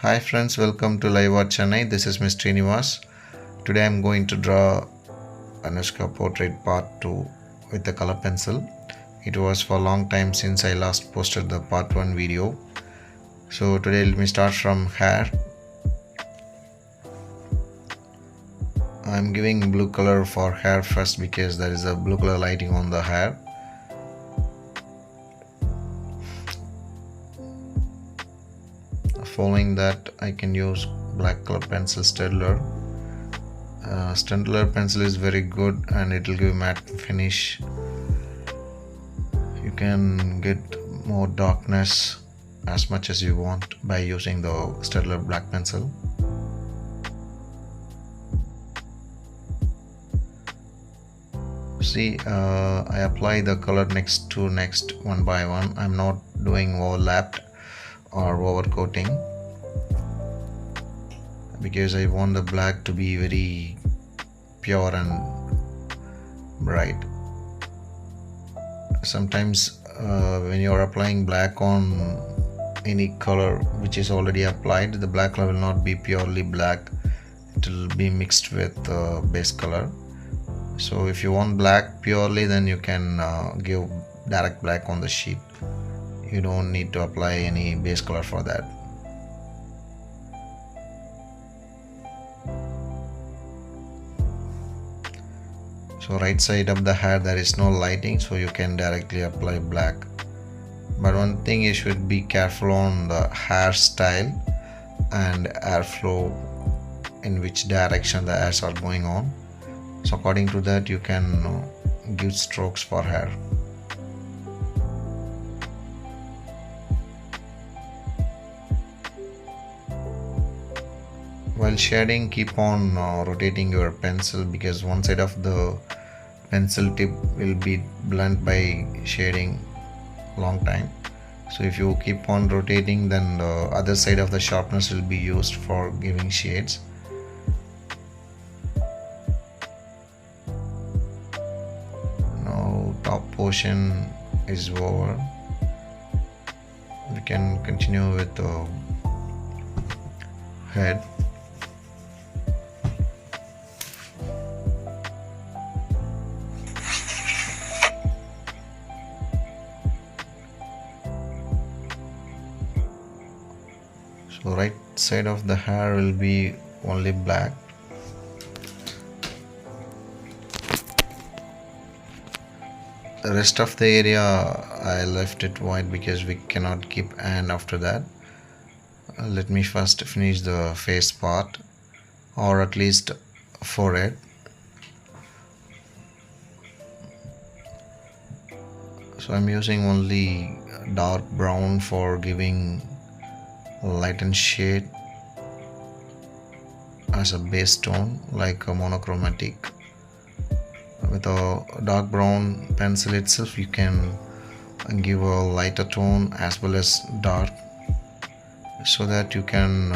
Hi friends, welcome to Live Art Chennai. This is Mr. Srinivas. Today I am going to draw Anushka portrait part 2 with the color pencil. It was for a long time since I last posted the part 1 video. So today let me start from hair. I am giving blue color for hair first because there is a blue color lighting on the hair. Following that, I can use black color pencil Staedtler. Staedtler pencil is very good and it will give matte finish. You can get more darkness as much as you want by using the Staedtler black pencil. See, I apply the color next to next one by one. I'm not doing overlapped or overcoating because I want the black to be very pure and bright. Sometimes when you are applying black on any color which is already applied, the black color will not be purely black, it will be mixed with base color. So if you want black purely, then you can give direct black on the sheet. You don't need to apply any base color for that. So right side of the hair there is no lighting, so you can directly apply black. But one thing, you should be careful on the hairstyle and airflow, in which direction the hairs are going on. So according to that you can give strokes for hair. While shading, keep on rotating your pencil because one side of the pencil tip will be blunt by shading long time. So if you keep on rotating, then the other side of the sharpness will be used for giving shades. Now top portion is over. We can continue with the head. So right side of the hair will be only black. The rest of the area I left it white because we cannot keep and after that. Let me first finish the face part, or at least forehead. So I'm using only dark brown for giving lightened shade as a base tone, like a monochromatic. With a dark brown pencil itself you can give a lighter tone as well as dark, so that you can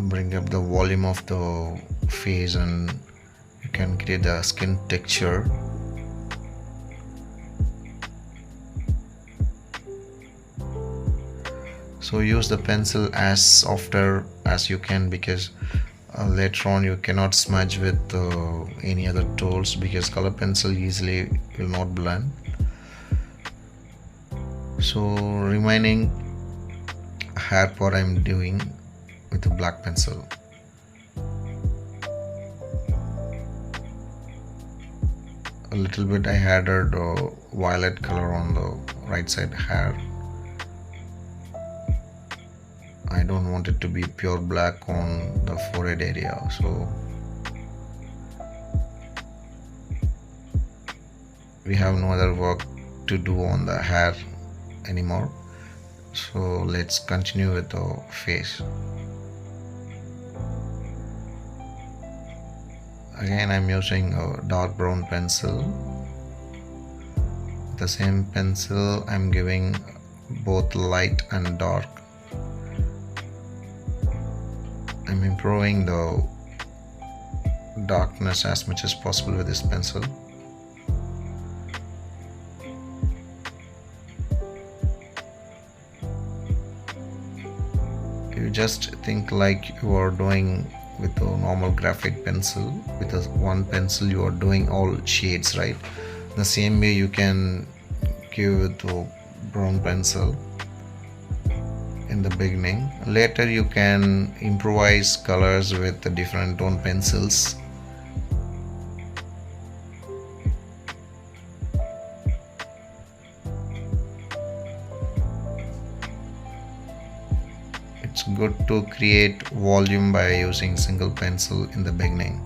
bring up the volume of the face and you can create the skin texture. So use the pencil as softer as you can because later on you cannot smudge with any other tools because color pencil easily will not blend. So remaining hair part I am doing with a black pencil. A little bit I added violet color on the right side hair. I don't want it to be pure black on the forehead area, so we have no other work to do on the hair anymore. So let's continue with the face. Again I'm using a dark brown pencil. With the same pencil I'm giving both light and dark. I'm improving the darkness as much as possible with this pencil. You just think like you are doing with a normal graphite pencil. With a one pencil you are doing all shades, right? The same way you can give with a brown pencil in the beginning. Later you can improvise colors with the different tone pencils. It's good to create volume by using single pencil in the beginning,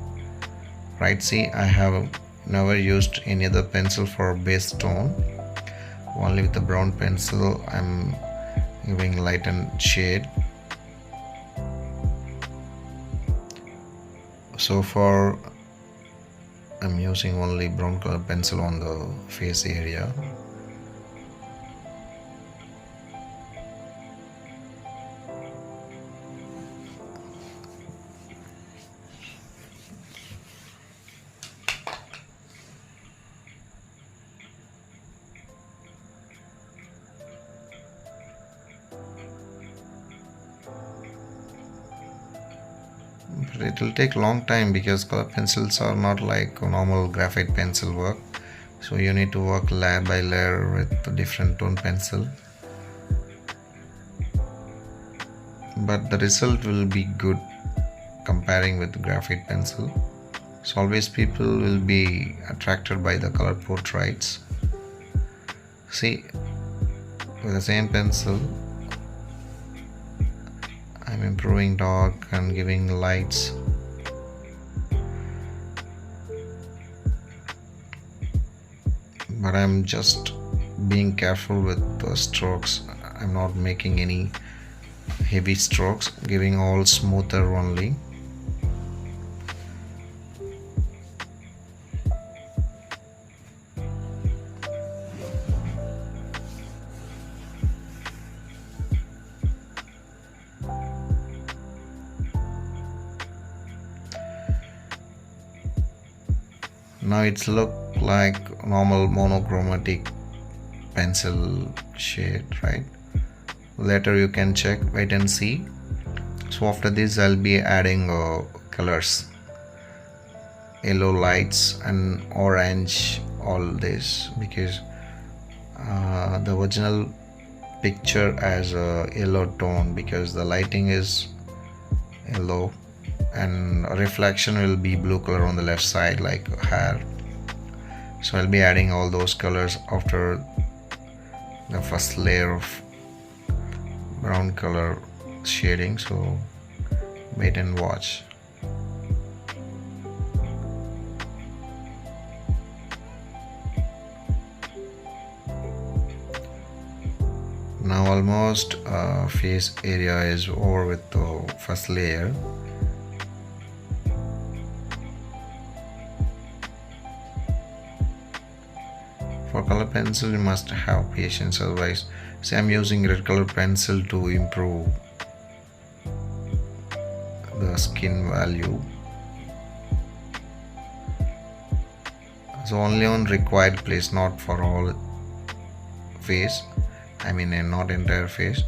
right? See, I have never used any other pencil for base tone. Only with the brown pencil I'm giving light and shade. So far I'm using only brown color pencil on the face area. But it will take long time because color pencils are not like normal graphite pencil work. So you need to work layer by layer with a different tone pencil. But the result will be good comparing with graphite pencil. So always people will be attracted by the color portraits. See, with the same pencil I'm improving dark and giving lights. But I'm just being careful with the strokes. I'm not making any heavy strokes, giving all smoother only. Now it's look like normal monochromatic pencil shade, right? Later you can check, wait and see. So after this I'll be adding colors, yellow lights and orange, all this, because the original picture has a yellow tone because the lighting is yellow and reflection will be blue color on the left side like hair. So I'll be adding all those colors after the first layer of brown color shading. So wait and watch. Now almost face area is over with the first layer. For color pencil you must have patience, otherwise, say I'm using red color pencil to improve the skin value. So only on required place, not for all face, I mean not entire face.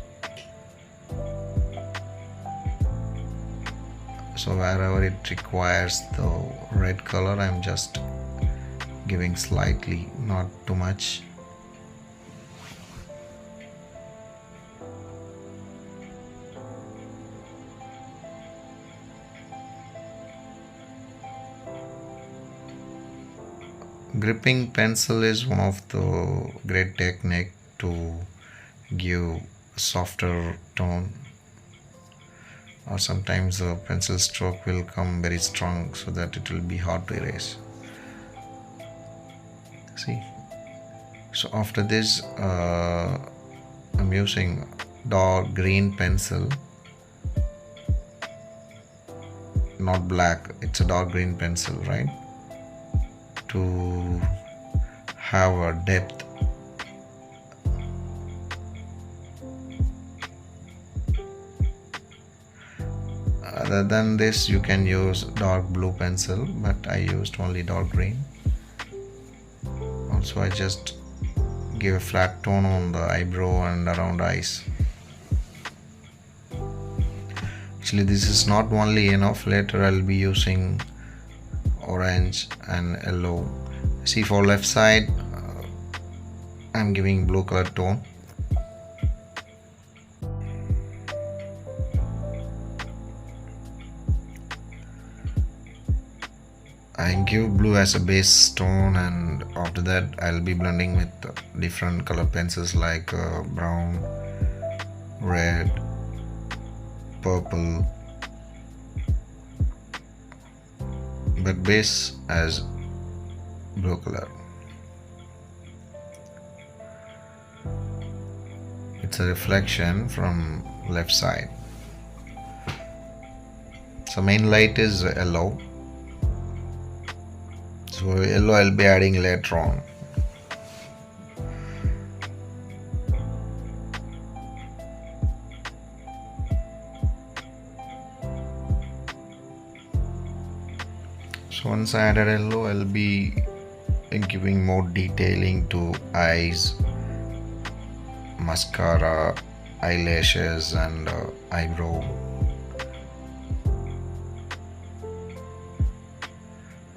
So wherever it requires the red color I'm just giving slightly, not too much. Gripping pencil is one of the great technique to give softer tone, or sometimes the pencil stroke will come very strong so that it will be hard to erase. See, so after this I'm using dark green pencil, not black, it's a dark green pencil, right, to have a depth. Other than this you can use dark blue pencil, but I used only dark green. Also I just give a flat tone on the eyebrow and around eyes. Actually, this is not only enough. Later I'll be using orange and yellow. See, for left side I'm giving blue color tone. I give blue as a base tone, and after that I'll be blending with different color pencils like brown, red, purple, but base as blue color. It's a reflection from left side. So main light is yellow. So yellow I'll be adding later on. So once I added yellow, I'll be giving more detailing to eyes, mascara, eyelashes and eyebrow.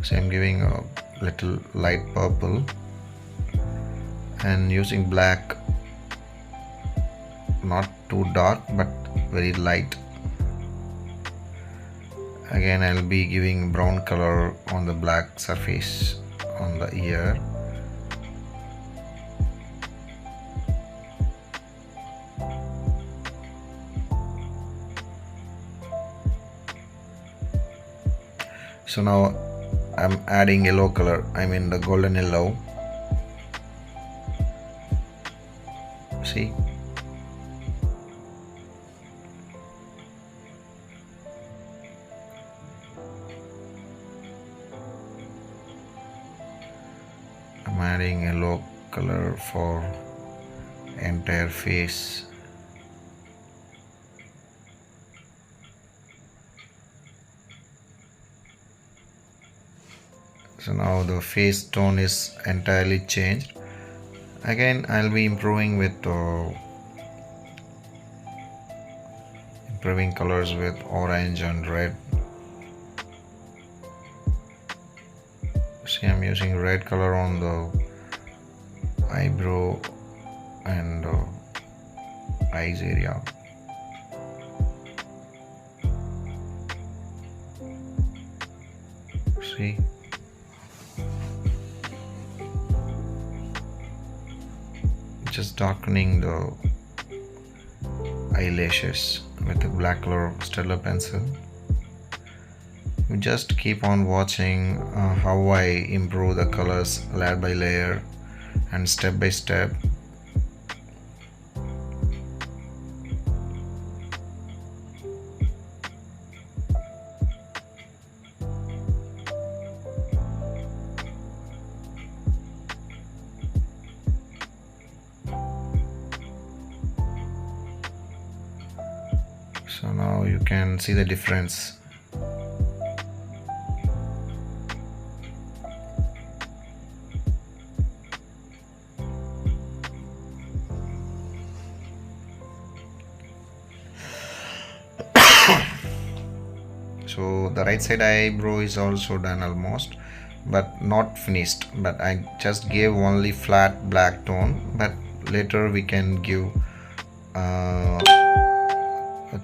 So I'm giving a little light purple and using black, not too dark but very light. Again I'll be giving brown color on the black surface on the ear. So now I'm adding yellow color, I mean the golden yellow. See, I'm adding yellow color for entire face. So now the face tone is entirely changed. Again I'll be improving with improving colors with orange and red. See, I'm using red color on the eyebrow and eyes area. See, just darkening the eyelashes with a black color stellar pencil. You just keep on watching how I improve the colors layer by layer and step by step. So now you can see the difference. So the right side eyebrow is also done almost, but not finished, but I just gave only flat black tone, but later we can give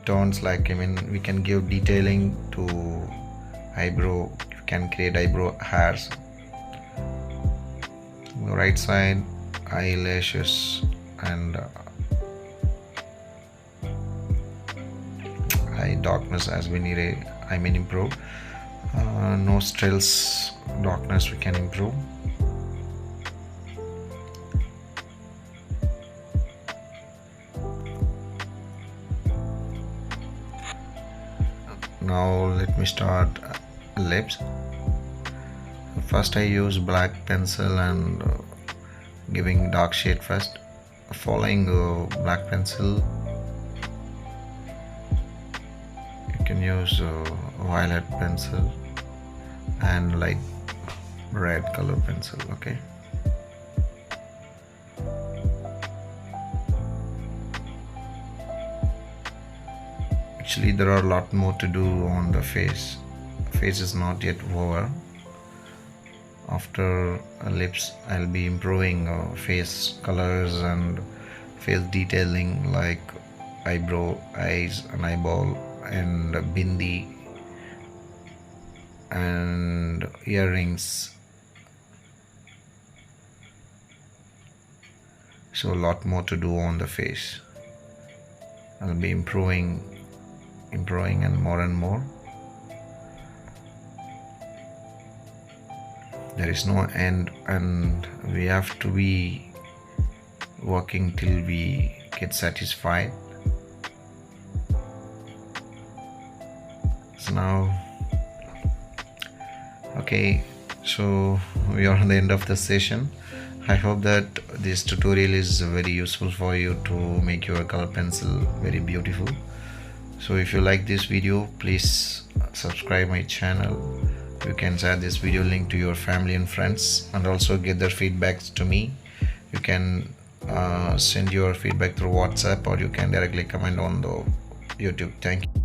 tones like, we can give detailing to eyebrow. You can create eyebrow hairs. The right side eyelashes and eye darkness as we need improve. Nostrils darkness we can improve. Now let me start lips. First I use black pencil and giving dark shade first, following black pencil. You can use violet pencil and light red color pencil. Okay, Actually, there are a lot more to do on the face. Face is not yet over. After lips, I'll be improving face colors and face detailing like eyebrow, eyes, and eyeball, and bindi, and earrings. So a lot more to do on the face. I'll be improving and more. There is no end, and we have to be working till we get satisfied. So now, okay, so we are on the end of the session. I hope that this tutorial is very useful for you to make your color pencil very beautiful. So if you like this video, please subscribe my channel. You can share this video link to your family and friends, and also get their feedbacks to me. You can send your feedback through WhatsApp, or you can directly comment on the YouTube. Thank you.